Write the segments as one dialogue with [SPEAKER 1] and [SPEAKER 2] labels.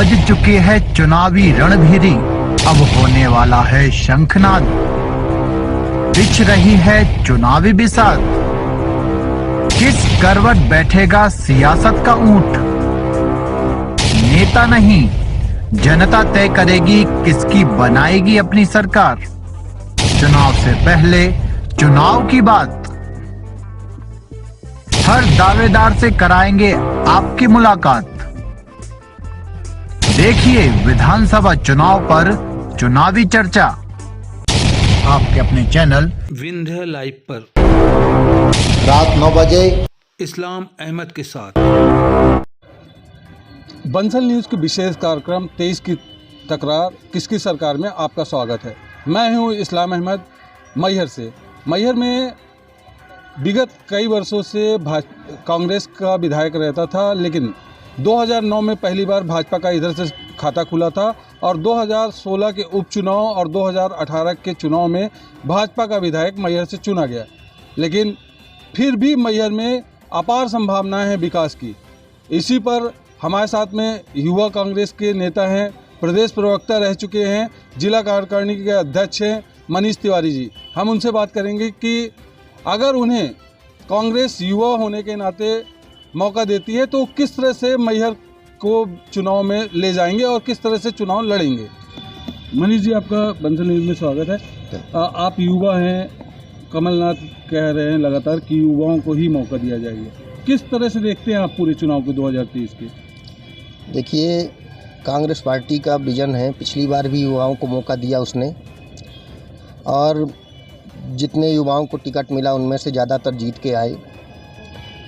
[SPEAKER 1] बज चुके हैं चुनावी रणभेरी, अब होने वाला है शंखनाद। बिछ रही है चुनावी बिसात, किस करवट बैठेगा सियासत का ऊंट। नेता नहीं जनता तय करेगी किसकी बनाएगी अपनी सरकार। चुनाव से पहले चुनाव की बात, हर दावेदार से कराएंगे आपकी मुलाकात। देखिए विधानसभा चुनाव पर चुनावी चर्चा आपके अपने चैनल
[SPEAKER 2] विंध्य लाइव पर
[SPEAKER 3] रात 9 बजे
[SPEAKER 2] इस्लाम अहमद के साथ।
[SPEAKER 4] बंसल न्यूज़ के विशेष कार्यक्रम 23 की तकरार किसकी सरकार में आपका स्वागत है। मैं हूं इस्लाम अहमद मैहर से। मैहर में विगत कई वर्षों से कांग्रेस का विधायक रहता था, लेकिन 2009 में पहली बार भाजपा का इधर से खाता खुला था और 2016 के उपचुनाव और 2018 के चुनाव में भाजपा का विधायक मैहर से चुना गया। लेकिन फिर भी मैहर में अपार संभावनाएं हैं विकास की। इसी पर हमारे साथ में युवा कांग्रेस के नेता हैं, प्रदेश प्रवक्ता रह चुके हैं, जिला कार्यकारिणी के अध्यक्ष हैं मनीष तिवारी जी। हम उनसे बात करेंगे कि अगर उन्हें कांग्रेस युवा होने के नाते मौका देती है तो किस तरह से मैहर को चुनाव में ले जाएंगे और किस तरह से चुनाव लड़ेंगे। मनीष जी, आपका बंसल न्यूज़ में स्वागत है। आप युवा हैं, कमलनाथ कह रहे हैं लगातार कि युवाओं को ही मौका दिया जाएगा। किस तरह से देखते हैं आप पूरे चुनाव को 2023 के?
[SPEAKER 3] देखिए, कांग्रेस पार्टी का विजन है, पिछली बार भी युवाओं को मौका दिया उसने और जितने युवाओं को टिकट मिला उनमें से ज़्यादातर जीत के आए।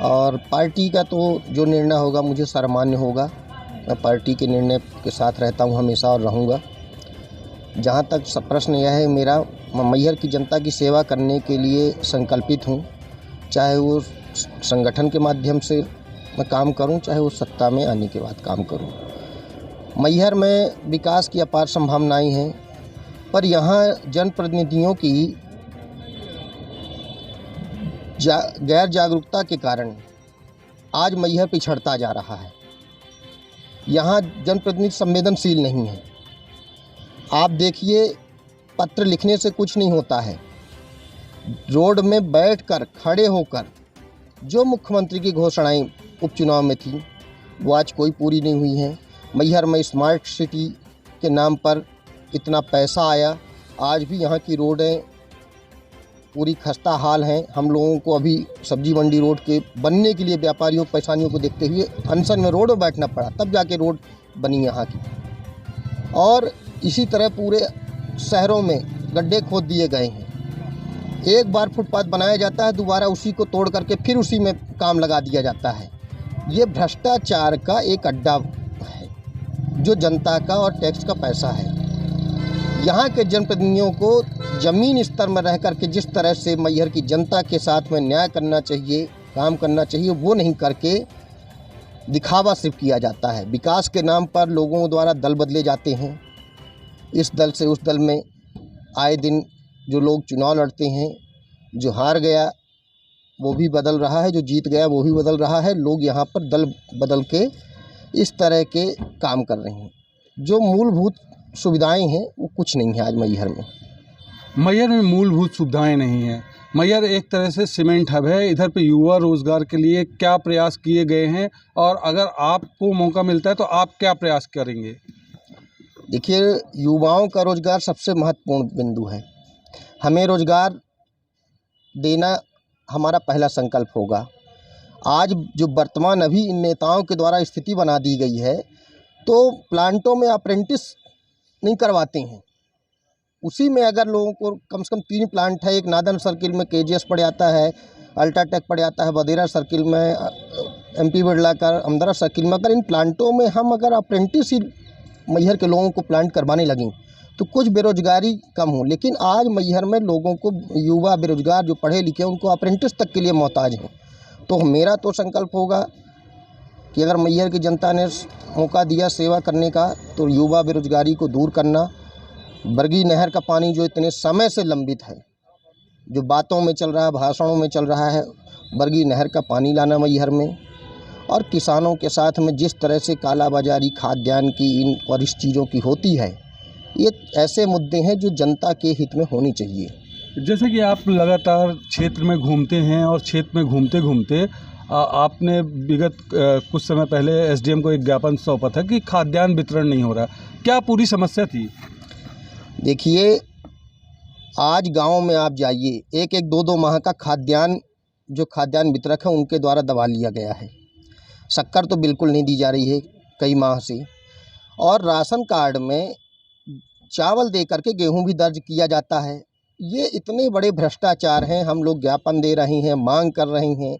[SPEAKER 3] और पार्टी का तो जो निर्णय होगा मुझे सर्वमान्य होगा। मैं पार्टी के निर्णय के साथ रहता हूं हमेशा और रहूंगा। जहां तक प्रश्न यह है मेरा, मैं मैहर की जनता की सेवा करने के लिए संकल्पित हूं। चाहे वो संगठन के माध्यम से मैं काम करूं, चाहे वो सत्ता में आने के बाद काम करूं। मैहर में विकास की अपार संभावनाएं हैं, पर यहाँ जनप्रतिनिधियों की गैर जागरूकता के कारण आज मैहर पिछड़ता जा रहा है। यहाँ जनप्रतिनिधि संवेदनशील नहीं है। आप देखिए, पत्र लिखने से कुछ नहीं होता है। रोड में बैठकर खड़े होकर जो मुख्यमंत्री की घोषणाएं उपचुनाव में थी वो आज कोई पूरी नहीं हुई हैं। मैहर में स्मार्ट सिटी के नाम पर इतना पैसा आया, आज भी यहाँ की रोडें पूरी खस्ता हाल हैं। हम लोगों को अभी सब्जी मंडी रोड के बनने के लिए व्यापारियों परेशानियों को देखते हुए अनशन में रोड में बैठना पड़ा, तब जाके रोड बनी यहाँ की। और इसी तरह पूरे शहरों में गड्ढे खोद दिए गए हैं। एक बार फुटपाथ बनाया जाता है, दोबारा उसी को तोड़ करके फिर उसी में काम लगा दिया जाता है। ये भ्रष्टाचार का एक अड्डा है जो जनता का और टैक्स का पैसा है। यहाँ के जनप्रतिनिधियों को ज़मीन स्तर में रह कर के जिस तरह से मैहर की जनता के साथ में न्याय करना चाहिए, काम करना चाहिए, वो नहीं करके दिखावा सिर्फ किया जाता है। विकास के नाम पर लोगों द्वारा दल बदले जाते हैं। इस दल से उस दल में आए दिन जो लोग चुनाव लड़ते हैं, जो हार गया वो भी बदल रहा है, जो जीत गया वो भी बदल रहा है। लोग यहाँ पर दल बदल के इस तरह के काम कर रहे हैं। जो मूलभूत सुविधाएं हैं वो कुछ नहीं है आज मैहर में।
[SPEAKER 4] मैहर में मूलभूत सुविधाएं नहीं हैं। मैहर एक तरह से सीमेंट हब है। इधर पे युवा रोजगार के लिए क्या प्रयास किए गए हैं और अगर आपको मौका मिलता है तो आप क्या प्रयास करेंगे?
[SPEAKER 3] देखिए, युवाओं का रोजगार सबसे महत्वपूर्ण बिंदु है। हमें रोजगार देना हमारा पहला संकल्प होगा। आज जो वर्तमान अभी इन नेताओं के द्वारा स्थिति बना दी गई है, तो प्लांटों में अप्रेंटिस नहीं करवाते हैं। उसी में अगर लोगों को कम से कम 3 प्लांट है, एक नादन सर्किल में केजीएस पड़ जाता है, अल्ट्राटेक पड़ जाता है, बदेरा सर्किल में एमपी बिरला का, अमदरा सर्किल में। अगर इन प्लांटों में हम अगर अप्रेंटिस ही मैहर के लोगों को प्लांट करवाने लगें तो कुछ बेरोजगारी कम हो। लेकिन आज मैहर में लोगों को, युवा बेरोजगार जो पढ़े लिखे, उनको अप्रेंटिस तक के लिए मोहताज हैं। तो मेरा तो संकल्प होगा कि अगर मैहर की जनता ने मौका दिया सेवा करने का तो युवा बेरोजगारी को दूर करना। बरगी नहर का पानी जो इतने समय से लंबित है, जो बातों में चल रहा है, भाषणों में चल रहा है, बरगी नहर का पानी लाना मैहर में। और किसानों के साथ में जिस तरह से कालाबाजारी खाद्यान्न की इन और इस चीज़ों की होती है, ये ऐसे मुद्दे हैं जो जनता के हित में होनी चाहिए।
[SPEAKER 4] जैसे कि आप लगातार क्षेत्र में घूमते हैं और क्षेत्र में घूमते घूमते आपने विगत कुछ समय पहले एसडीएम को एक ज्ञापन सौंपा था कि खाद्यान्न वितरण नहीं हो रहा, क्या पूरी समस्या थी?
[SPEAKER 3] देखिए, आज गांव में आप जाइए, एक एक दो दो माह का खाद्यान्न जो खाद्यान्न वितरक है उनके द्वारा दबा लिया गया है। शक्कर तो बिल्कुल नहीं दी जा रही है कई माह से, और राशन कार्ड में चावल दे करके गेहूं भी दर्ज किया जाता है। ये इतने बड़े भ्रष्टाचार हैं। हम लोग ज्ञापन दे रहे हैं, मांग कर रहे हैं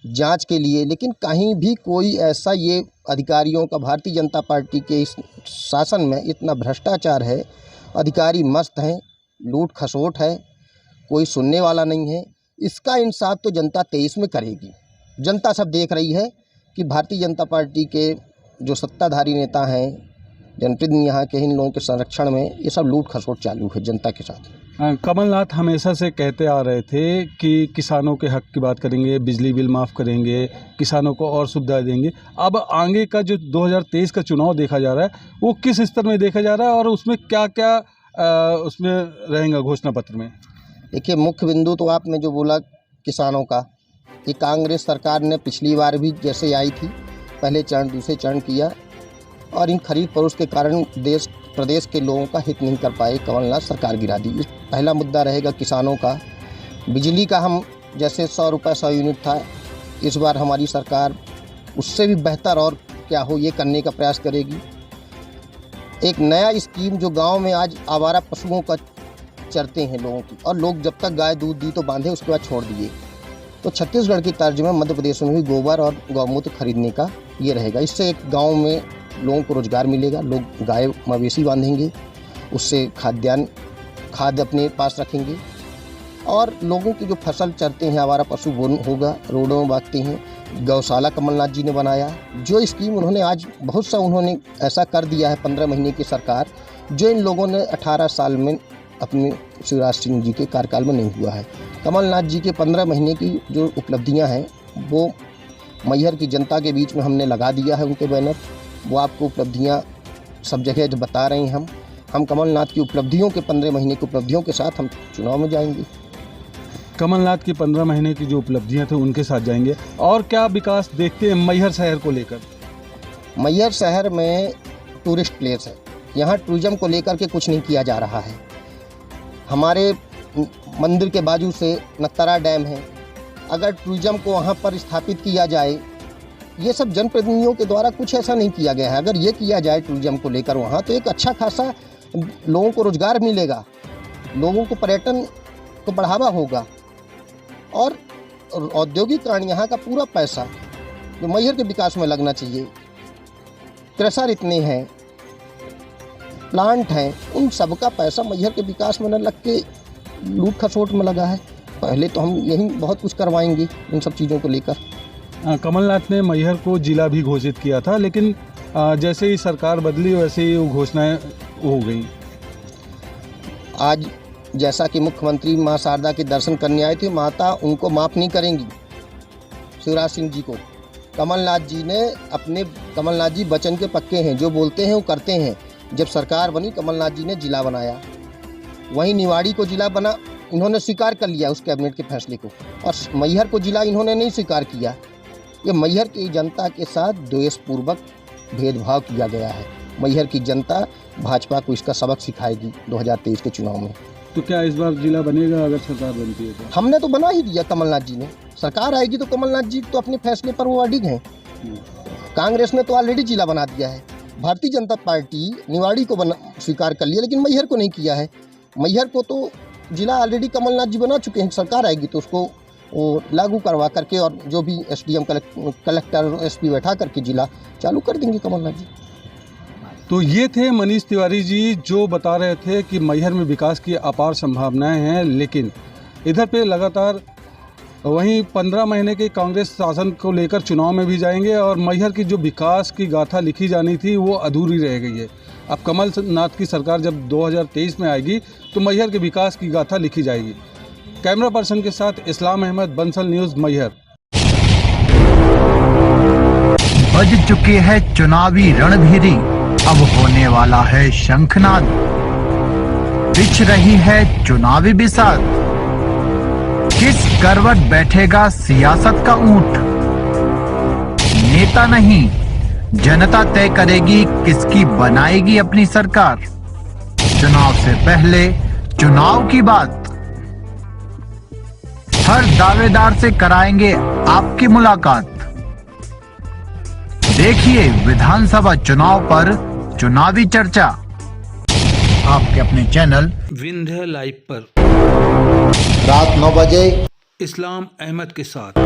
[SPEAKER 3] जांच के लिए, लेकिन कहीं भी कोई ऐसा, ये अधिकारियों का, भारतीय जनता पार्टी के इस शासन में इतना भ्रष्टाचार है, अधिकारी मस्त हैं, लूट खसोट है, कोई सुनने वाला नहीं है। इसका इंसाफ तो जनता 23 में करेगी। जनता सब देख रही है कि भारतीय जनता पार्टी के जो सत्ताधारी नेता हैं, जनप्रतिनिधि यहाँ के, इन लोगों के संरक्षण में ये सब लूट खसोट चालू है जनता के साथ।
[SPEAKER 4] कमलनाथ हमेशा से कहते आ रहे थे कि किसानों के हक की बात करेंगे, बिजली बिल माफ़ करेंगे, किसानों को और सुविधा देंगे। अब आगे का जो 2023 का चुनाव देखा जा रहा है, वो किस स्तर में देखा जा रहा है और उसमें क्या क्या उसमें रहेगा घोषणा पत्र में?
[SPEAKER 3] देखिए, मुख्य बिंदु तो आपने जो बोला किसानों का, ये कांग्रेस सरकार ने पिछली बार भी जैसे आई थी, पहले चरण दूसरे चरण किया, और इन खरीद फरोख्त के कारण देश प्रदेश के लोगों का हित नहीं कर पाए, कमलनाथ सरकार गिरा दी। पहला मुद्दा रहेगा किसानों का। बिजली का हम जैसे 100 रुपये 100 यूनिट था, इस बार हमारी सरकार उससे भी बेहतर और क्या हो ये करने का प्रयास करेगी। एक नया स्कीम जो गांव में आज आवारा पशुओं का चरते हैं लोगों की, और लोग जब तक गाय दूध दी तो बांधे, उसके बाद छोड़ दिए, तो छत्तीसगढ़ की तर्ज में मध्य प्रदेश में भी गोबर और गौमूत्र खरीदने का ये रहेगा। इससे एक गाँव में लोगों को रोज़गार मिलेगा, लोग गाय मवेशी बांधेंगे, उससे खाद अपने पास रखेंगे, और लोगों की जो फसल चरते हैं आवारा पशु वो होगा, रोडों में भागते हैं। गौशाला कमलनाथ जी ने बनाया, जो स्कीम उन्होंने आज बहुत सा उन्होंने ऐसा कर दिया है 15 महीने की सरकार, जो इन लोगों ने 18 साल में अपने शिवराज सिंह जी के कार्यकाल में नहीं हुआ है। कमलनाथ जी के 15 महीने की जो उपलब्धियां हैं वो मैहर की जनता के बीच में हमने लगा दिया है, उनके बैनर, वो आपको उपलब्धियां सब जगह जो बता रहे हैं। हम कमलनाथ की उपलब्धियों के 15 महीने की उपलब्धियों के साथ हम चुनाव में जाएंगे।
[SPEAKER 4] कमलनाथ की 15 महीने की जो उपलब्धियां थे उनके साथ जाएंगे। और क्या विकास देखते हैं मैहर शहर को लेकर?
[SPEAKER 3] मैहर शहर में टूरिस्ट प्लेस है, यहाँ टूरिज्म को लेकर के कुछ नहीं किया जा रहा है। हमारे मंदिर के बाजू से नक्तरा डैम है, अगर टूरिज्म को वहाँ पर स्थापित किया जाए, ये सब जनप्रतिनिधियों के द्वारा कुछ ऐसा नहीं किया गया है। अगर ये किया जाए टूरिज्म को लेकर वहाँ, तो एक अच्छा खासा लोगों को रोज़गार मिलेगा, लोगों को पर्यटन को बढ़ावा होगा, और औद्योगिकरण यहाँ का पूरा पैसा जो मैहर के विकास में लगना चाहिए। क्रशर इतने हैं, प्लांट हैं, उन सब का पैसा मैहर के विकास में न लग के लूट खसोट में लगा है। पहले तो हम यही बहुत कुछ करवाएंगे इन सब चीज़ों को लेकर।
[SPEAKER 4] कमलनाथ ने मैहर को जिला भी घोषित किया था, लेकिन जैसे ही सरकार बदली वैसे ही वो घोषणाएं हो गई।
[SPEAKER 3] आज जैसा कि मुख्यमंत्री मां शारदा के दर्शन करने आए थे, माता उनको माफ़ नहीं करेंगी शिवराज सिंह जी को। कमलनाथ जी वचन के पक्के हैं, जो बोलते हैं वो करते हैं। जब सरकार बनी, कमलनाथ जी ने जिला बनाया, वहीं निवाड़ी को जिला बना, इन्होंने स्वीकार कर लिया उस कैबिनेट के फैसले को, और मैहर को जिला इन्होंने नहीं स्वीकार किया। ये मैहर की जनता के साथ द्वेषपूर्वक भेदभाव किया गया है। मैहर की जनता भाजपा को इसका सबक सिखाएगी 2023 के चुनाव में।
[SPEAKER 4] तो क्या इस बार जिला बनेगा अगर सरकार बनती है तो?
[SPEAKER 3] हमने तो बना ही दिया, कमलनाथ जी ने। सरकार आएगी तो कमलनाथ जी तो अपने फैसले पर वो अडिग हैं। कांग्रेस ने तो ऑलरेडी जिला बना दिया है। भारतीय जनता पार्टी निवाड़ी को स्वीकार कर लिया, लेकिन मैहर को नहीं किया है। मैहर को तो जिला ऑलरेडी कमलनाथ जी बना चुके हैं। सरकार आएगी तो उसको वो लागू करवा करके, और जो भी एसडीएम कलेक्टर एसपी बैठा करके जिला चालू कर देंगे कमलनाथ जी।
[SPEAKER 4] तो ये थे मनीष तिवारी जी, जो बता रहे थे कि मैहर में विकास की अपार संभावनाएं हैं, लेकिन इधर पे लगातार वहीं 15 महीने के कांग्रेस शासन को लेकर चुनाव में भी जाएंगे, और मैहर की जो विकास की गाथा लिखी जानी थी वो अधूरी रह गई है। अब कमलनाथ की सरकार जब 2023 में आएगी तो मैहर के विकास की गाथा लिखी जाएगी। कैमरा पर्सन के साथ इस्लाम अहमद, बंसल न्यूज़, मैहर।
[SPEAKER 1] बज चुकी है चुनावी रणभेरी, अब होने वाला है शंखनाद। बिछ रही है चुनावी बिसात, किस करवट बैठेगा सियासत का ऊंट। नेता नहीं, जनता तय करेगी किसकी बनाएगी अपनी सरकार। चुनाव से पहले चुनाव की बात, हर दावेदार से कराएंगे आपकी मुलाकात। देखिए विधानसभा चुनाव पर चुनावी चर्चा, आपके अपने चैनल
[SPEAKER 2] विंध्य लाइव पर
[SPEAKER 3] रात 9 बजे
[SPEAKER 2] इस्लाम अहमद के साथ।